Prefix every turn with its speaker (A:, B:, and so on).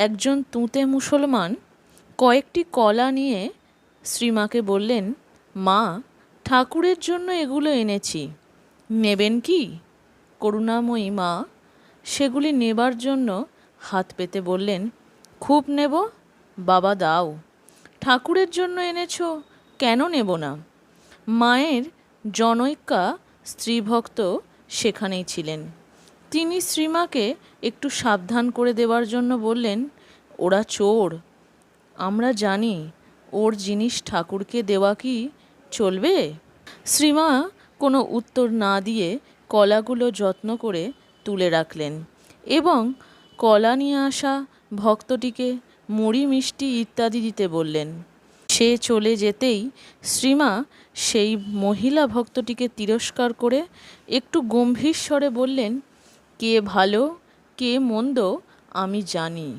A: একজন তুঁতে মুসলমান কয়েকটি কলা নিয়ে শ্রীমাকে বললেন, মা, ঠাকুরের জন্য এগুলো এনেছি, নেবেন কি? করুণাময়ী মা সেগুলি নেবার জন্য হাত পেতে বললেন, খুব নেব বাবা, দাও। ঠাকুরের জন্য এনেছো, কেন নেব না? মায়ের জনৈকা স্ত্রীভক্ত সেখানেই ছিলেন। তিনি শ্রীমাকে একটু সাবধান করে দেওয়ার জন্য বললেন, ওরা চোর, আমরা জানি, ওর জিনিস ঠাকুরকে দেওয়া কি চলবে? শ্রীমা কোনো উত্তর না দিয়ে কলাগুলো যত্ন করে তুলে রাখলেন এবং কলা নিয়ে আসা ভক্তটিকে মুড়ি, মিষ্টি ইত্যাদি দিতে বললেন। সে চলে যেতেই শ্রীমা সেই মহিলা ভক্তটিকে তিরস্কার করে একটু গম্ভীর স্বরে বললেন, কে ভালো কে মন্দ আমি জানি।